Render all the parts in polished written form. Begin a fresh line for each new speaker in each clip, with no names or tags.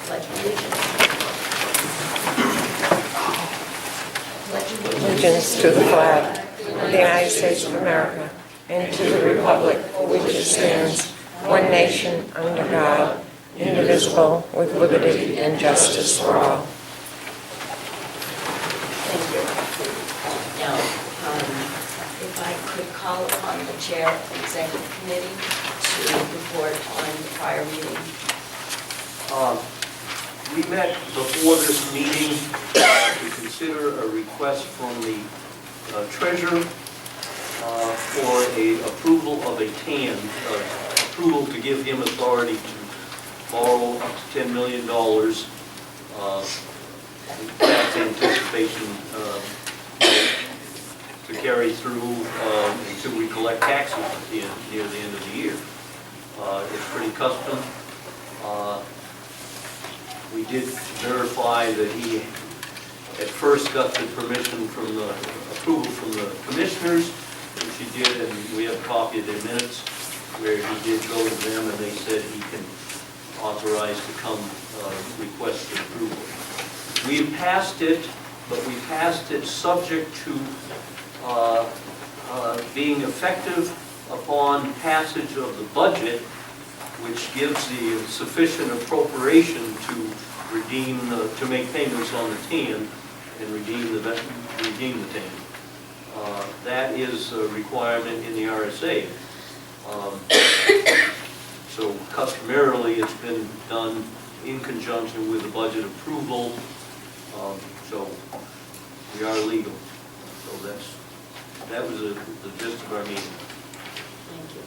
Pledge of allegiance.
Allegiance to the flag of the United States of America and to the republic for which it stands, one nation, under God, indivisible, with liberty and justice for all.
Thank you. Now, if I could call upon the chair of the executive committee to report on the prior meeting.
We met before this meeting to consider a request from the treasurer for a approval of a TAN, approval to give him authority to borrow up to $10 million. That's anticipation to carry through until we collect taxes near the end of the year. It's pretty custom. We did verify that he at first got the permission from the approval from the commissioners, which he did, and we have a copy of their minutes where he did go to them and they said he can authorize to come request the approval. We passed it, but we passed it subject to being effective upon passage of the budget, which gives the sufficient appropriation to redeem, to make payments on the TAN and redeem the TAN. That is a requirement in the RSA. So customarily, it's been done in conjunction with the budget approval. So we are legal. So that was the gist of our meeting.
Thank you.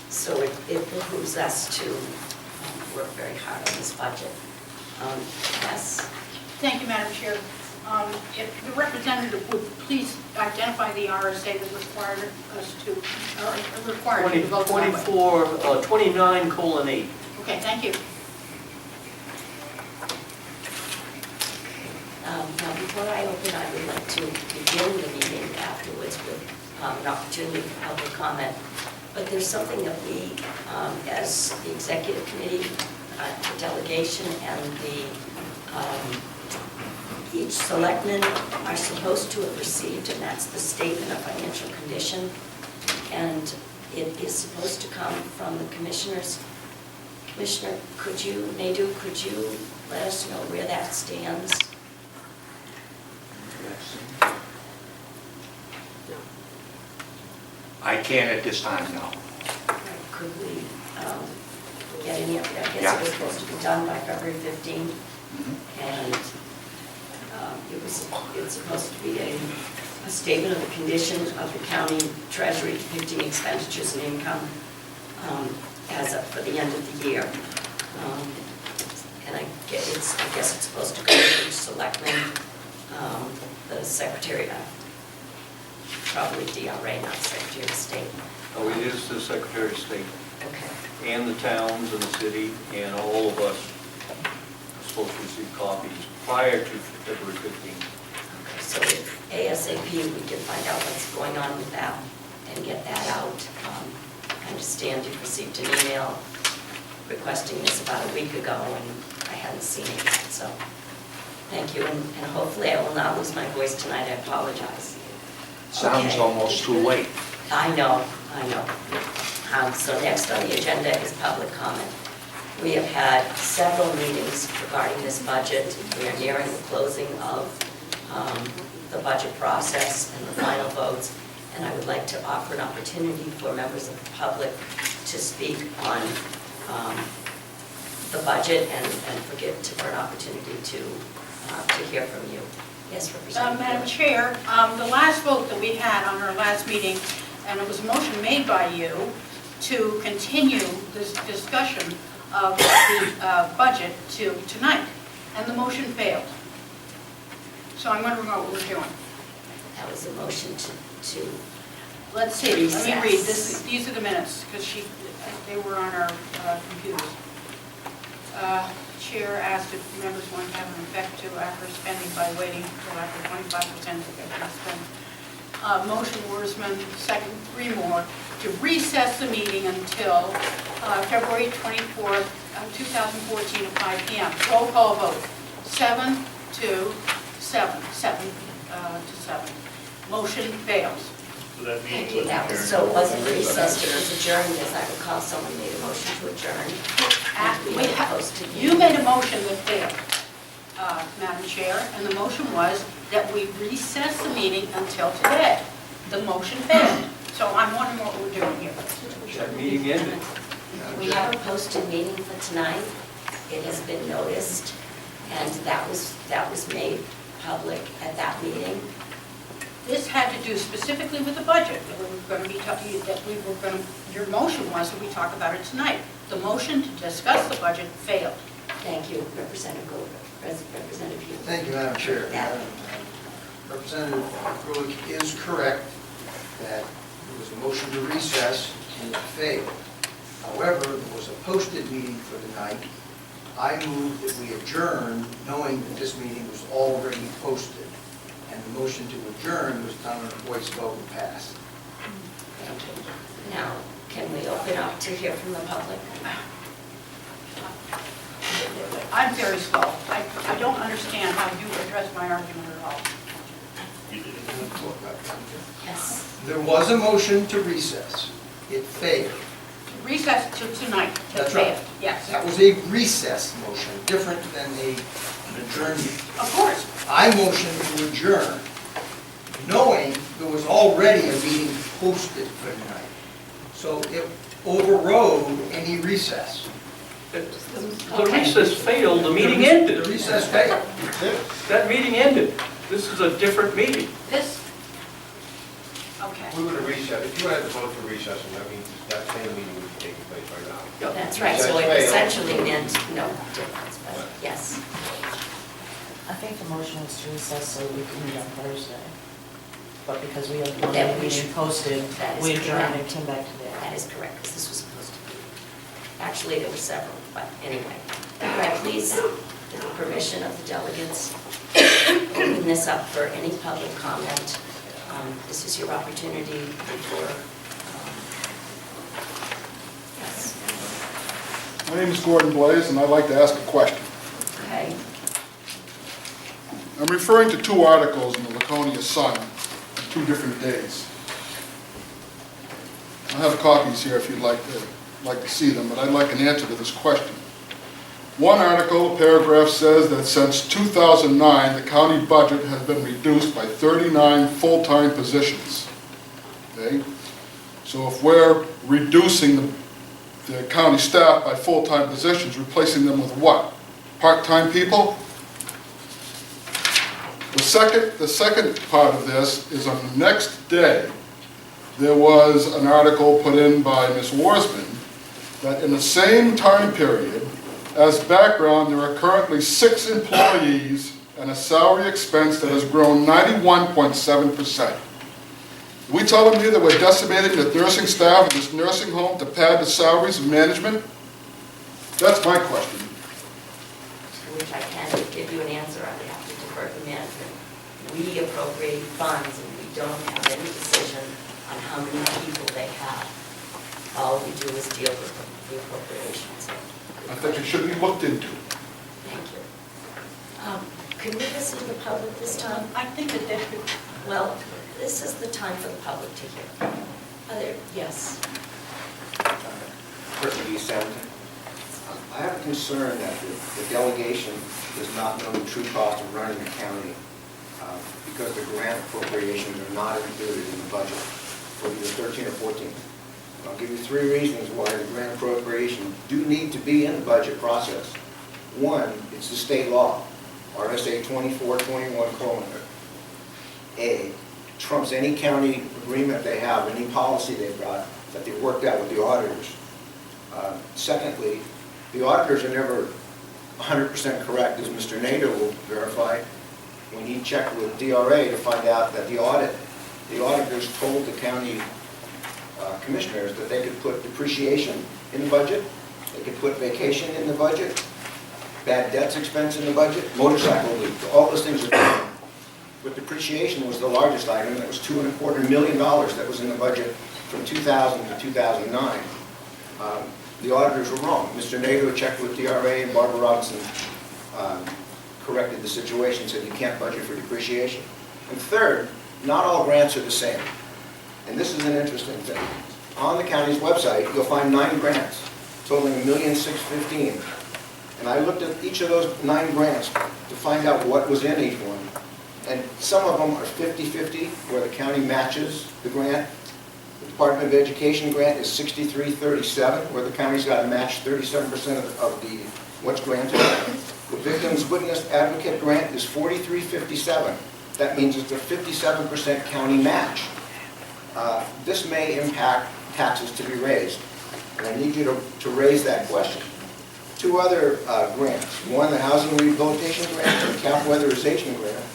So it behooves us to work very hard on this budget. Yes.
Thank you, Madam Chair. If the representative would please identify the RSA that required us to, or required you to vote on it.
29:8.
Okay, thank you.
Now, before I open, I would like to begin the meeting afterwards with an opportunity for public comment. But there's something that we, as the executive committee, the delegation, and each selectman are supposed to have received, and that's the statement of financial condition. And it is supposed to come from the commissioners. Commissioner, Naidu, could you let us know where that stands?
I can't at this time, no.
Could we get any of that? I guess
Yeah.
it was supposed to be done by February 15th, and it's supposed to be a statement of the condition of the county treasury depicting expenditures and income as of for the end of the year. And I guess it's supposed to go to each selectman, the secretary, probably DRA, not Secretary of State.
Oh, it is the Secretary of State.
Okay.
And the towns and the city and all of us are supposed to receive copies prior to February 15th.
Okay, so if ASAP, we can find out what's going on with that and get that out. I understand you've received an email requesting this about a week ago, and I hadn't seen it yet, so thank you. And hopefully I will not lose my voice tonight. I apologize.
Sounds
Okay.
almost too late.
I know. So next on the agenda is public comment. We have had several meetings regarding this budget. We are nearing the closing of the budget process and the final votes, and I would like to offer an opportunity for members of the public to speak on the budget and for an opportunity to hear from you. Yes, Representative.
Madam Chair, the last vote that we had on our last meeting, and it was a motion made by you to continue this discussion of the budget to tonight, and the motion failed. So I'm wondering what we're doing.
That was a motion to
Let's see, let me
Recess.
read this. These are the minutes, because they were on our computers. Chair asked if members want to have an effect to after spending by waiting until after 25% of the spend. Motion Worsman, second, three more, to recess the meeting until February 24th, 2014 at 5 p.m. Roll call vote, 7 to 7, 7 to 7. Motion fails.
So that
Thank
meeting
you,
was
that was,
adjourned.
so it wasn't recessed, it was adjourned, as I recall, someone made a motion to adjourn. And we had posted.
You made a motion that failed, Madam Chair, and the motion was that we recess the meeting until today. The motion failed. So I'm wondering what we're doing here.
That meeting ended.
We have a posted meeting for tonight. It has been noticed, and that was made public at that meeting.
This had to do specifically with the budget, that we were going to be talking, your motion was that we talk about it tonight. The motion to discuss the budget failed.
Thank you, Representative Goldberg. Representative Hughes.
Thank you, Madam Chair.
Yeah.
Representative Grulich is correct that there was a motion to recess and it failed. However, there was a posted meeting for the night. I moved that we adjourn, knowing that this meeting was already posted. And the motion to adjourn was done on a voice vote and passed.
Thank you. Now, can we open up to hear from the public?
I'm very slow. I don't understand how you address my argument at all.
You did.
Yes.
There was a motion to recess. It failed.
Recess to tonight. It
That's right.
failed. Yes.
That was a recess motion, different than an adjournment.
Of course.
I motioned to adjourn, knowing there was already a meeting posted for tonight. So it overrode any recess.
The recess failed, the meeting ended.
The recess failed.
That meeting ended. This is a different meeting.
This, okay.
We would have recessed, if you had to vote for recessing, that means that same meeting would be taking place right now.
That's right, so it
Recess failed.
essentially meant no difference, but yes.
I think the motion was to recess so we could meet on Thursday. But because we had one
That we
meeting
should-
posted,
that is
we adjourned
correct.
and came back today.
That is correct, because this was supposed to be. Actually, there were several, but anyway. Could I please, with the permission of the delegates, open this up for any public comment? This is your opportunity before. Yes,
My name is Gordon Blaze, and I'd like to ask a question.
okay.
I'm referring to two articles in the Laconia Sun on 2 different days. I have copies here if you'd like to see them, but I'd like an answer to this question. One article, paragraph says that since 2009, the county budget has been reduced by 39 full-time positions. Okay? So if we're reducing the county staff by full-time positions, replacing them with what? Part-time people? The second part of this is on the next day, there was an article put in by Ms. Warsman that in the same time period, as background, there are currently 6 employees and a salary expense that has grown 91.7%. We tell them here that we're decimating the nursing staff in this nursing home to pad the salaries of management? That's my question.
To which I can give you an answer, I would have to defer to management. We appropriate funds, and we don't have any decision on how many people they have. All we do is deal with the appropriations.
I think it should be looked into.
Thank you. Can we listen to the public this time?
I think that that
Well, this is the time for the public to hear. Yes.
Perfectly sound. I have a concern that the delegation does not know the true cost of running the county because the grant appropriations are not included in the budget for either 13 or 14. I'll give you 3 reasons why the grant appropriations do need to be in the budget process. One, it's the state law, RSA 2421:A, trumps any county agreement they have, any policy they've got that they've worked out with the auditors. Secondly, the auditors are never 100% correct, as Mr. Nader will verify, when he checked with DRA to find out that the auditors told the county commissioners that they could put depreciation in the budget, they could put vacation in the budget, bad debts expense in the budget, motorcycle lease, all those things are done. But depreciation was the largest item, that was $2.25 million that was in the budget from 2000 to 2009. the auditors were wrong. Mr. Nato checked with DRA, and Barbara Robinson corrected the situation, said you can't budget for depreciation. And third, not all grants are the same. And this is an interesting thing. On the county's website, you'll find 9 grants totaling $1,615,000. And I looked at each of those 9 grants to find out what was in each one. And some of them are 50-50, where the county matches the grant. The Department of Education grant is 63-37, where the county's got to match 37% of the what's granted. The Victims Witness Advocate grant is 43-57. That means it's a 57% county match. This may impact taxes to be raised, and I need you to raise that question. 2 other grants, one the Housing Rehabilitation Grant and the Cap Weatherization Grant,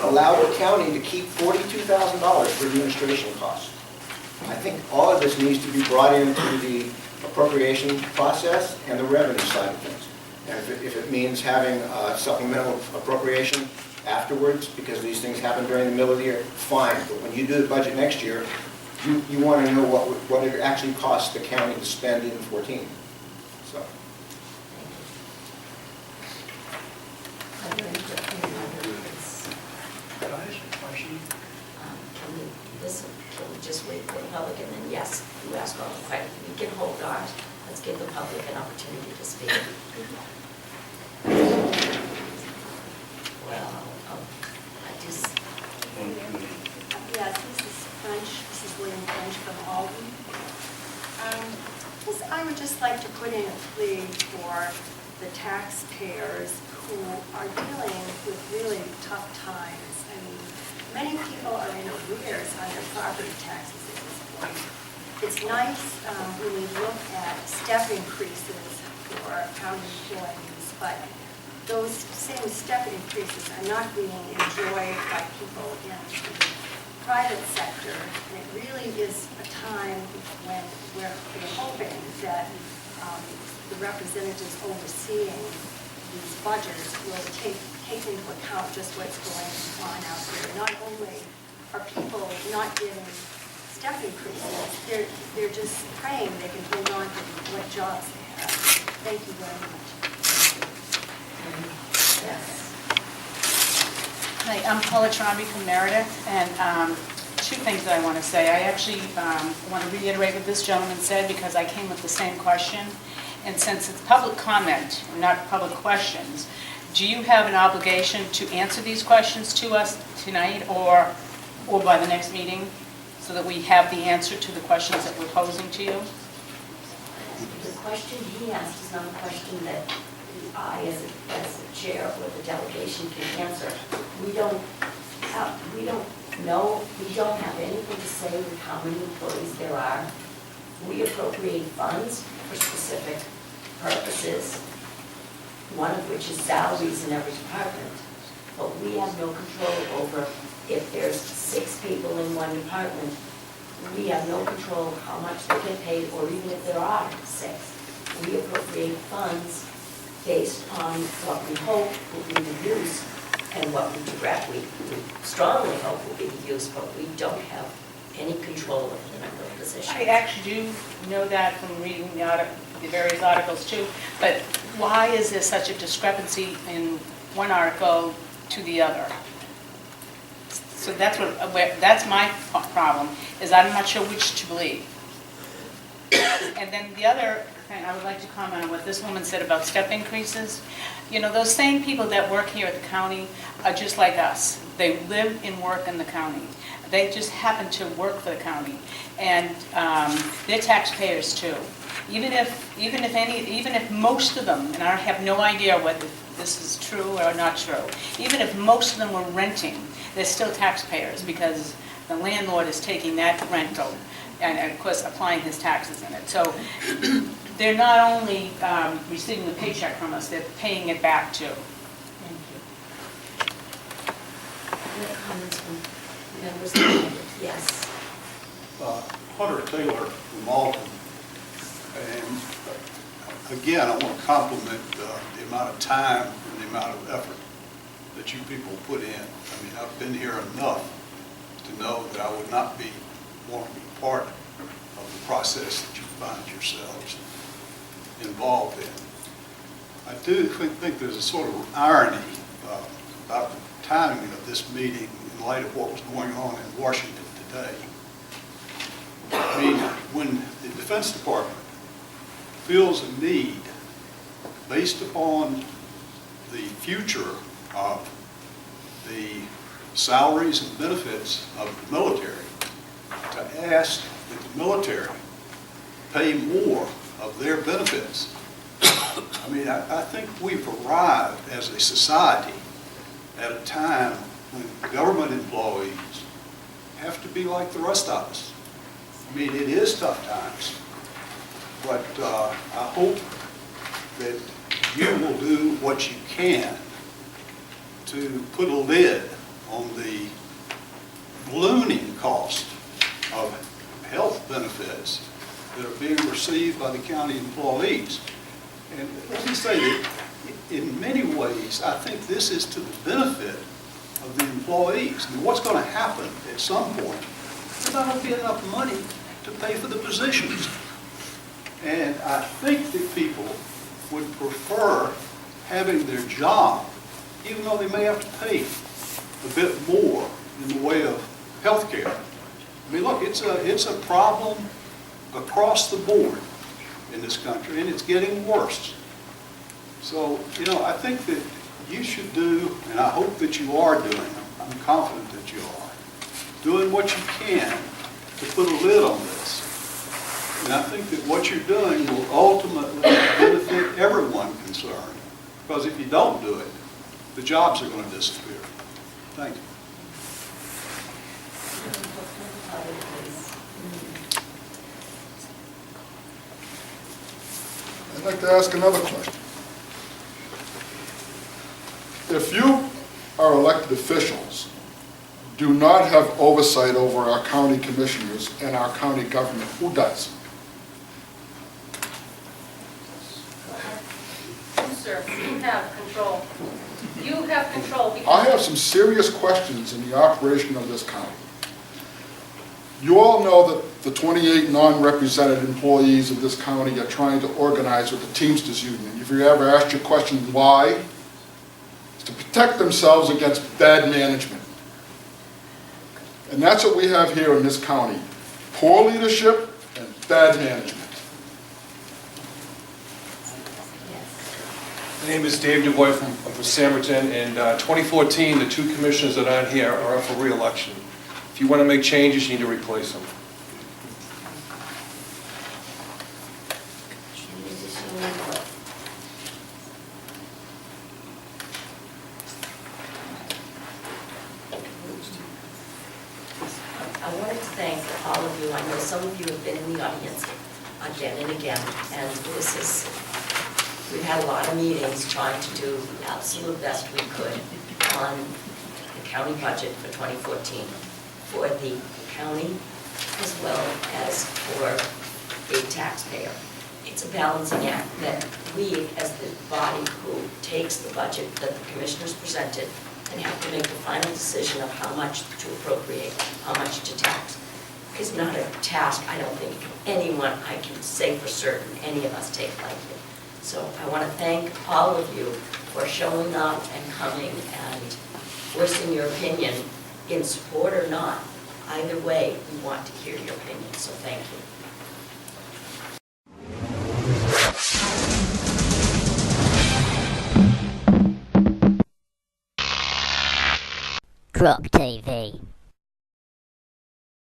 allow the county to keep $42,000 for administration costs. I think all of this needs to be brought into the appropriation process and the revenue side of things. And if it means having supplemental appropriation afterwards, because these things happen during the middle of the year, fine. But when you do the budget next year, you want to know what it actually costs the county to spend in 14. So.
Are there any questions?
Can I ask a question?
Can we listen, can we just wait for the public, and then, yes, you ask all the questions. We can hold ours. Let's give the public an opportunity to speak. Well, I just,
Yes, this is French, this is William French from Alton. I would just like to put in a plea for the taxpayers who are dealing with really tough times. I mean, many people are in arrears on their property taxes at this point. It's nice when we look at step increases for county employees, but those same step increases are not being enjoyed by people in the private sector. And it really is a time when we're hoping that the representatives overseeing these budgets will take into account just what's going on out there. Not only are people not getting step increases, they're just praying they can hold on to what jobs they have. Thank you very much.
yes.
Hi, I'm Paula Tromby from Meredith, and 2 things that I want to say. I actually want to reiterate what this gentleman said, because I came with the same question. And since it's public comment, not public questions, do you have an obligation to answer these questions to us tonight or by the next meeting, so that we have the answer to the questions that we're posing to you?
The question he asked is not a question that I, as a chair or the delegation, can answer. We don't know, we don't have anything to say with how many employees there are. We appropriate funds for specific purposes, one of which is salaries in every department. But we have no control over, if there's 6 people in one department, we have no control of how much they get paid, or even if there are 6. We appropriate funds based on what we hope will be the use and what we strongly hope will be the use, but we don't have any control of the number of positions.
I actually do know that from reading the various articles too, but why is there such a discrepancy in one article to the other? So that's my problem, is I'm not sure which to believe. And then the other thing, I would like to comment on what this woman said about step increases. You know, those same people that work here at the county are just like us. They live and work in the county. They just happen to work for the county, and they're taxpayers too. Even if most of them, and I have no idea whether this is true or not true, even if most of them were renting, they're still taxpayers, because the landlord is taking that rental and of course applying his taxes in it. So they're not only receiving the paycheck from us, they're paying it back too.
Thank you. Any comments from members of the public? Yes.
Hunter Taylor from Alton. And again, I want to compliment the amount of time and the amount of effort that you people put in. I mean, I've been here enough to know that I would not want to be part of the process that you find yourselves. involved in. I do think there's a sort of irony about the timing of this meeting in light of what was going on in Washington today. I mean, when the Defense Department feels a need, based upon the future of the salaries and benefits of the military, to ask that the military pay more of their benefits. I mean, I think we've arrived as a society at a time when government employees have to be like the rest of us. I mean, it is tough times, but I hope that you will do what you can to put a lid on the ballooning cost of health benefits that are being received by the county employees. And let me say that in many ways, I think this is to the benefit of the employees. I mean, what's going to happen at some point, there's not going to be enough money to pay for the positions. And I think that people would prefer having their job, even though they may have to pay a bit more in the way of health care. I mean, look, it's a problem across the board in this country, and it's getting worse. So, you know, I think that you should do, and I hope that you are doing, I'm confident that you are, doing what you can to put a lid on this. And I think that what you're doing will ultimately benefit everyone concerned, because if you don't do it, the jobs are going to disappear. Thank you.
I'd like to ask another question. If you are elected officials, do not have oversight over our county commissioners and our county government, who does?
You, sir, you have control. You have control
I
because
have some serious questions in the operation of this county. You all know that the 28 non-represented employees of this county are trying to organize with the Teamsters Union. Have you ever asked your question why? It's to protect themselves against bad management. And that's what we have here in this county. Poor leadership and bad management.
My name is Dave DuBois from Samerton. In 2014, the two commissioners that aren't here are up for re-election. If you want to make changes, you need to replace them.
I wanted to thank all of you. I know some of you have been in the audience again and again, and we've had a lot of meetings trying to do the absolute best we could on the county budget for 2014 for the county as well as for the taxpayer. It's a balancing act that we, as the body who takes the budget that the commissioners presented, and have to make the final decision of how much to appropriate, how much to tax. Is not a task I don't think anyone, I can say for certain, any of us take lightly. So I want to thank all of you for showing up and coming and voicing your opinion in support or not. Either way, we want to hear your opinion, so thank you.
Drug